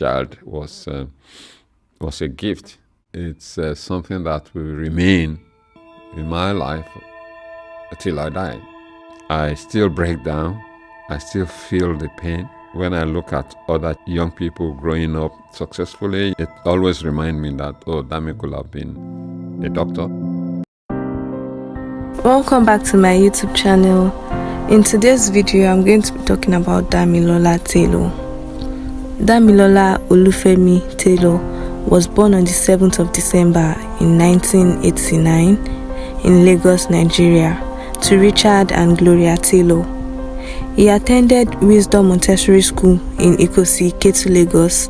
child was a gift. It's something that will remain in my life till I die. I still break down. I still feel the pain. When I look at other young people growing up successfully, it always reminds me that, oh, Dami could have been a doctor. Welcome back to my YouTube channel. In today's video, I'm going to be talking about Damilola Taylor. Damilola Olufemi Taylor was born on the 7th of December in 1989 in Lagos, Nigeria, to Richard and Gloria Taylor. He attended Wisdom Montessori School in Ikosi, Ketu, Lagos.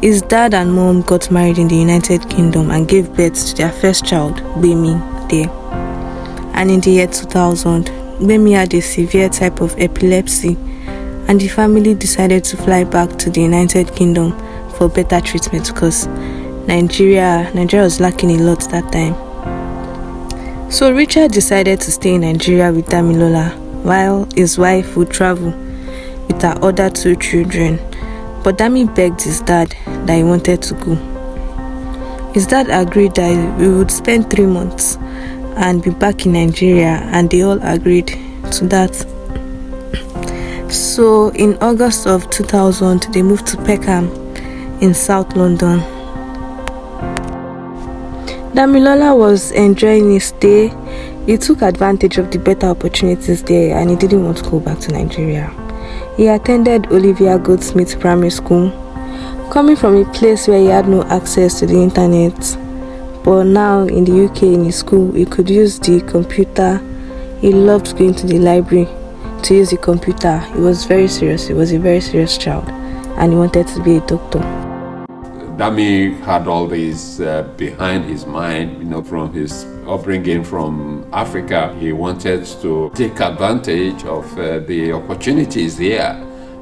His dad and mom got married in the United Kingdom and gave birth to their first child, Bemi, there. And in the year 2000, Bemi had a severe type of epilepsy, and the family decided to fly back to the United Kingdom for better treatment because Nigeria was lacking a lot that time. So Richard decided to stay in Nigeria with Damilola, while his wife would travel with her other two children. But Dami begged his dad that he wanted to go. His dad agreed that we would spend 3 months and be back in Nigeria, and they all agreed to that. So in August of 2000, they moved to Peckham in South London. Damilola was enjoying his stay. He took advantage of the better opportunities there, and he didn't want to go back to Nigeria. He attended Olivia Goldsmith Primary School, coming from a place where he had no access to the internet. But now in the UK, in his school, he could use the computer. He loved going to the library to use the computer. He was very serious. He was a very serious child, and he wanted to be a doctor. Dami had all this behind his mind, from his upbringing from Africa. He wanted to take advantage of the opportunities here,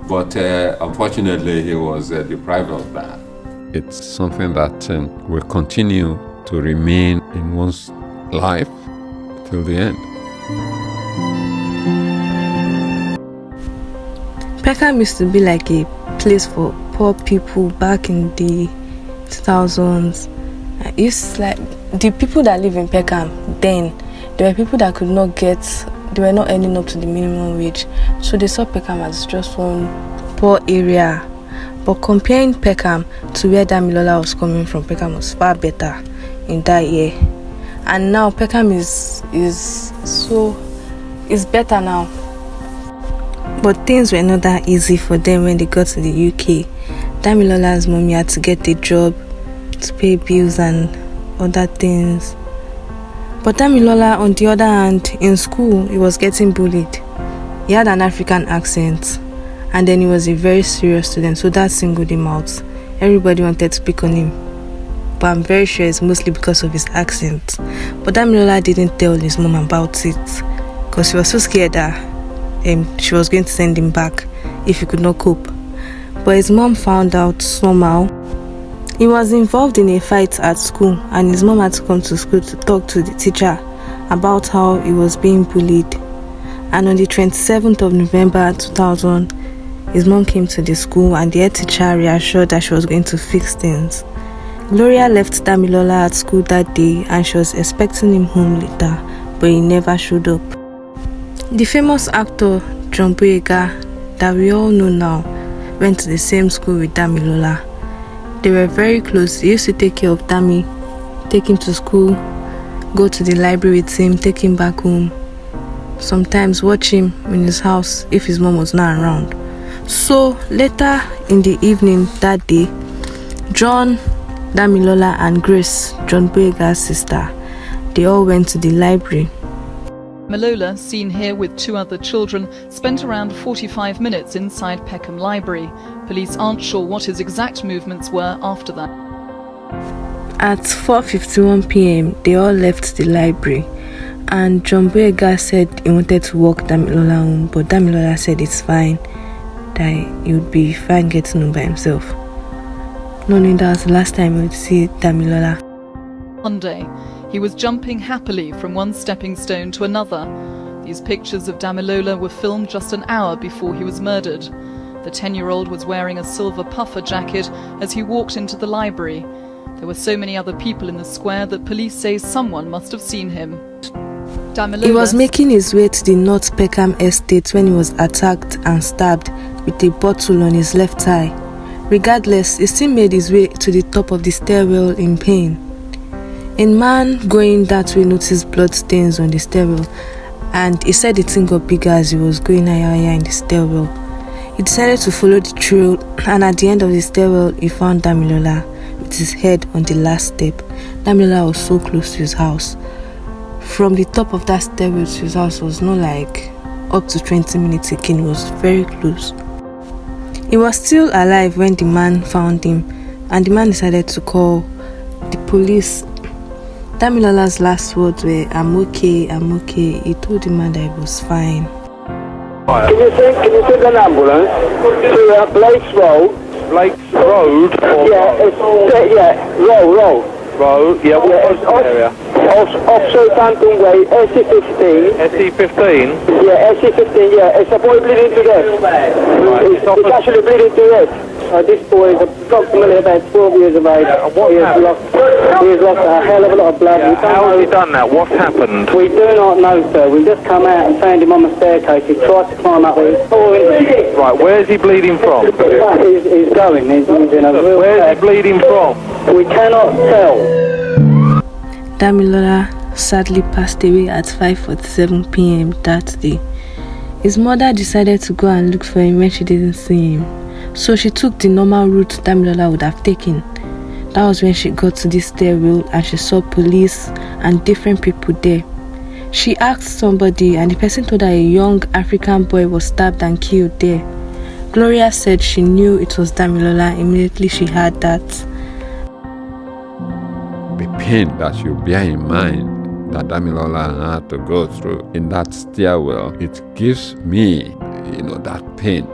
but unfortunately he was deprived of that. It's something that will continue to remain in one's life till the end. Peckham used to be like a place for poor people back in the 2000s. It's like the people that live in Peckham then, there were people that they were not earning up to the minimum wage, so they saw Peckham as just one poor area. But comparing Peckham to where Damilola was coming from, Peckham was far better in that year. And now Peckham is better now. But things were not that easy for them when they got to the UK. Damilola's mommy had to get a job to pay bills and other things. But Damilola, on the other hand, in school, he was getting bullied. He had an African accent, and then he was a very serious student, so that singled him out. Everybody wanted to pick on him. But I'm very sure it's mostly because of his accent. But Damilola didn't tell his mom about it because she was so scared that she was going to send him back if he could not cope. But his mom found out somehow. He was involved in a fight at school, and his mom had to come to school to talk to the teacher about how he was being bullied. And on the 27th of November 2000, his mom came to the school, and the head teacher reassured that she was going to fix things. Gloria left Damilola at school that day, and she was expecting him home later, but he never showed up. The famous actor John Boyega, that we all know now, went to the same school with Damilola. They were very close. He used to take care of Dami, take him to school, go to the library with him, take him back home. Sometimes watch him in his house if his mom was not around. So later in the evening that day, John, Damilola and Grace, John Boyega's sister, they all went to the library. Damilola, seen here with 2 other children, spent around 45 minutes inside Peckham Library. Police aren't sure what his exact movements were after that. At 4:51 p.m, they all left the library, and John Boyega said he wanted to walk Damilola home, but Damilola said it's fine, that he would be fine getting home by himself. No, that was the last time we would see Damilola. Monday, he was jumping happily from one stepping stone to another. These pictures of Damilola were filmed just an hour before he was murdered. The 10-year-old was wearing a silver puffer jacket as he walked into the library. There were so many other people in the square that police say someone must have seen him. Damilola. He was making his way to the North Peckham estate when he was attacked and stabbed with a bottle on his left thigh. Regardless, he still made his way to the top of the stairwell in pain. A man going that way noticed blood stains on the stairwell, and he said the thing got bigger as he was going higher in the stairwell. He decided to follow the trail, and at the end of the stairwell, he found Damilola with his head on the last step. Damilola was so close to his house. From the top of that stairwell to his house was not like up to 20 minutes again, it was very close. He was still alive when the man found him, and the man decided to call the police. Damilola's last words were, I'm okay. He told the man that he was fine. Can you send an ambulance to Blake's Road? Blake's Road? Road. Yeah, what area? Off Southampton Way, SE15. SE15? Yeah, SE15, yeah. It's a boy bleeding to death. Right. He's actually bleeding to death. This boy is approximately about 12 years of age. He has lost a hell of a lot of blood. Yeah, how has he done that? What's happened? We do not know, sir. We just come out and found him on the staircase. He tried to climb up with his falling. Right, where's he bleeding from? He's going. He's in a real Where's he bleeding from? We cannot tell. Damilola sadly passed away at 5:47 p.m. that day. His mother decided to go and look for him when she didn't see him. So she took the normal route Damilola would have taken. That was when she got to this stairwell and she saw police and different people there. She asked somebody and the person told her a young African boy was stabbed and killed there. Gloria said she knew it was Damilola immediately she heard that. The pain that you bear in mind that Damilola had to go through in that stairwell, it gives me, that pain.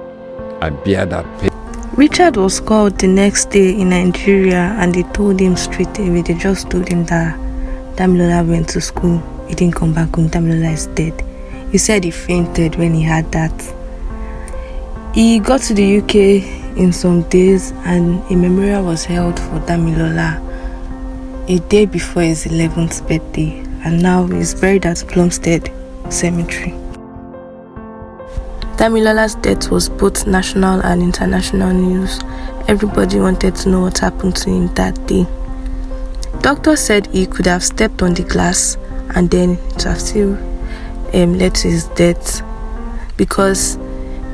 I bear that pain. Richard was called the next day in Nigeria and they told him straight away. They just told him that Damilola went to school. He didn't come back home. Damilola is dead. He said he fainted when he heard that. He got to the UK in some days and a memorial was held for Damilola a day before his 11th birthday, and now he's buried at Plumstead Cemetery. Damilola's death was both national and international news. Everybody wanted to know what happened to him that day. Doctors said he could have stepped on the glass and then it would have still led to his death because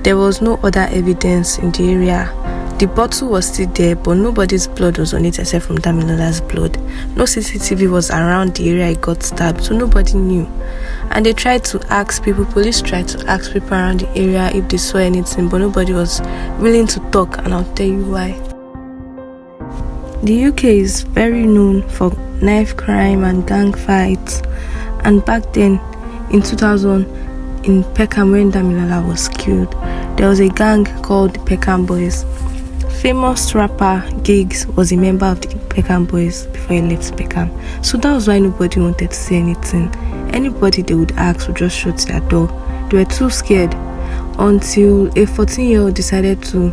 there was no other evidence in the area. The bottle was still there, but nobody's blood was on it except from Damilola's blood. No CCTV was around the area he got stabbed, so nobody knew. And they tried to ask people, police tried to ask people around the area if they saw anything, but nobody was willing to talk, and I'll tell you why. The UK is very known for knife crime and gang fights, and back then, in 2000, in Peckham, when Damilola was killed, there was a gang called the Peckham Boys. Famous rapper Giggs was a member of the Peckham Boys before he left Peckham. So that was why nobody wanted to say anything. Anybody they would ask would just shut their door. They were too scared until a 14-year-old decided to.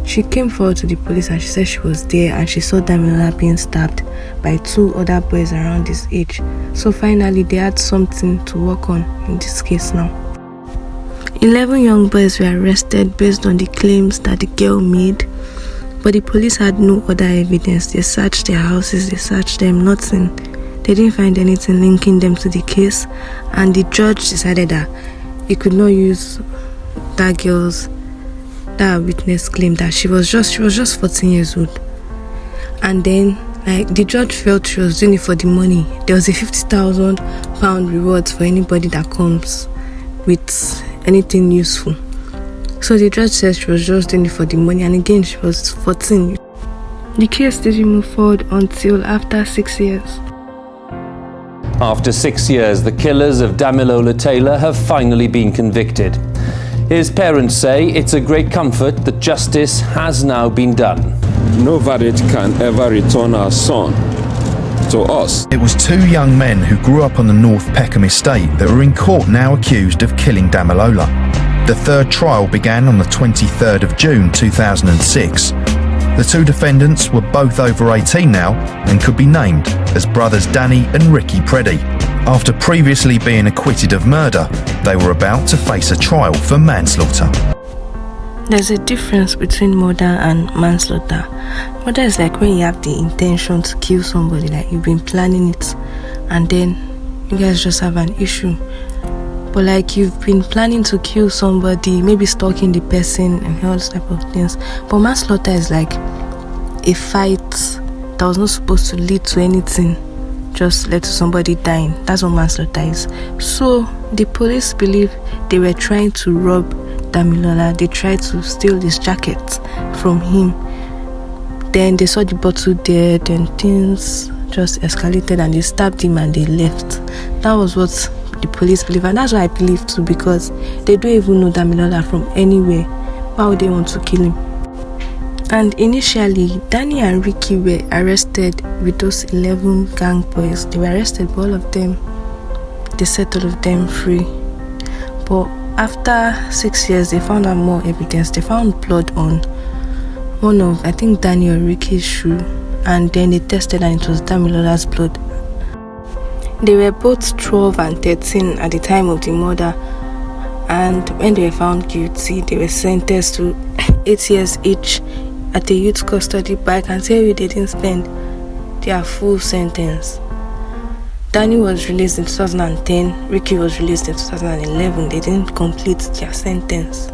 She came forward to the police and she said she was there and she saw Damilola being stabbed by 2 other boys around his age. So finally they had something to work on in this case now. 11 young boys were arrested based on the claims that the girl made, but the police had no other evidence. They searched their houses, they searched them, nothing. They didn't find anything linking them to the case, and the judge decided that he could not use that witness claim that she was just 14 years old. And then the judge felt she was doing it for the money. There was a £50,000 reward for anybody that comes with anything useful. So the judge said she was just doing it for the money, and again she was 14. The case didn't move forward until after 6 years. After 6 years, the killers of Damilola Taylor have finally been convicted. His parents say it's a great comfort that justice has now been done. No verdict can ever return our son to us. It was 2 young men who grew up on the North Peckham estate that are in court now accused of killing Damilola. The third trial began on the 23rd of June 2006. The two defendants were both over 18 now and could be named as brothers Danny and Ricky Preddy. After previously being acquitted of murder, they were about to face a trial for manslaughter. There's a difference between murder and manslaughter. Murder is like when you have the intention to kill somebody, like you've been planning it, and then you guys just have an issue. But like you've been planning to kill somebody, maybe stalking the person and all those type of things. But manslaughter is like a fight that was not supposed to lead to anything, just led to somebody dying. That's what manslaughter is. So the police believe they were trying to rob Damilola. They tried to steal his jacket from him. Then they saw the bottle there, then things just escalated and they stabbed him and they left. That was what the police believe, and that's what I believe too, because they don't even know Damilola from anywhere. Why would they want to kill him? And initially, Danny and Ricky were arrested with those 11 gang boys. They were arrested, but all of them, they set all of them free. But after 6 years, they found out more evidence. They found blood on one of, I think, Danny or Ricky's shoe, and then they tested and it was Damilola's blood. They were both 12 and 13 at the time of the murder, and when they were found guilty, they were sentenced to 8 years each at a youth custody. But I can tell you they didn't spend their full sentence. Danny was released in 2010, Ricky was released in 2011. They didn't complete their sentence.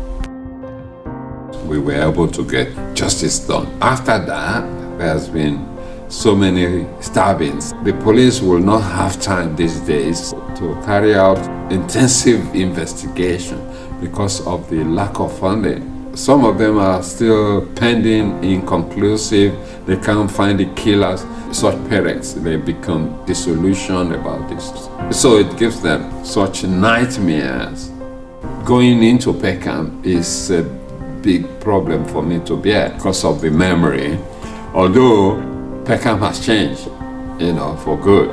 We were able to get justice done. After that, there has been so many stabbings. The police will not have time these days to carry out intensive investigation because of the lack of funding. Some of them are still pending, inconclusive. They can't find the killers. Such parents, they become disillusioned about this. So it gives them such nightmares. Going into Peckham is a big problem for me to bear because of the memory. Although Peckham has changed, for good.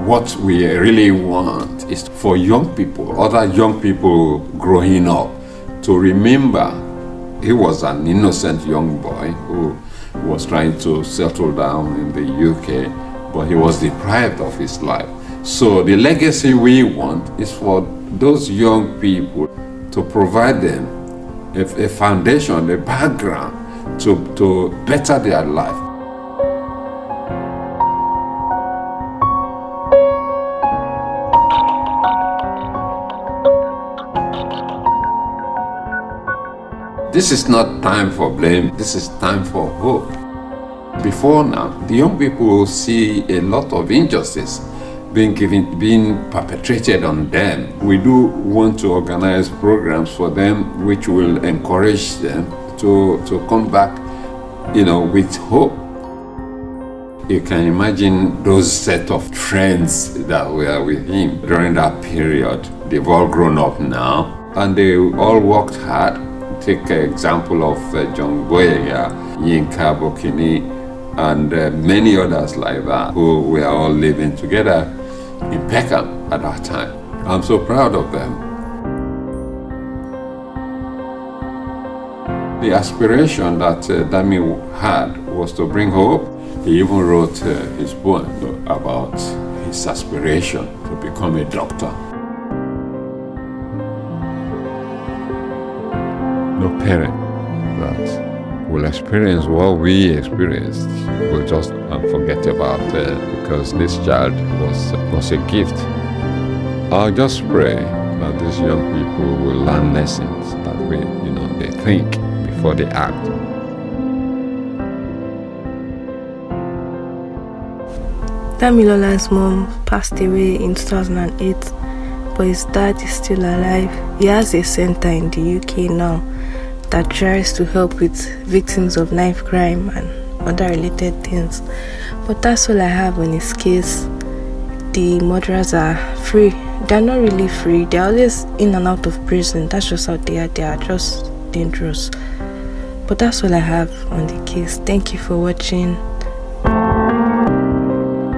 What we really want is for young people, other young people growing up, to remember he was an innocent young boy who was trying to settle down in the UK, but he was deprived of his life. So the legacy we want is for those young people to provide them a foundation, a background to better their life. This is not time for blame, this is time for hope. Before now, the young people will see a lot of injustice being perpetrated on them. We do want to organize programs for them which will encourage them to come back, with hope. You can imagine those set of friends that were with him during that period. They've all grown up now and they all worked hard. Take an example of John Boyega, Yinka Bokini, and many others like that who were all living together in Peckham at that time. I'm so proud of them. The aspiration that Dami had was to bring hope. He even wrote his poem about his aspiration to become a doctor. No parent that will experience what we experienced will just forget about it because this child was a gift. I'll just pray that these young people will learn lessons that way, they think before they act. Damilola's mom passed away in 2008, but his dad is still alive. He has a center in the UK now that tries to help with victims of knife crime and other related things. But that's all I have on his case. The murderers are free. They're not really free. They're always in and out of prison. That's just how they are. They are just dangerous. But that's all I have on the case. Thank you for watching.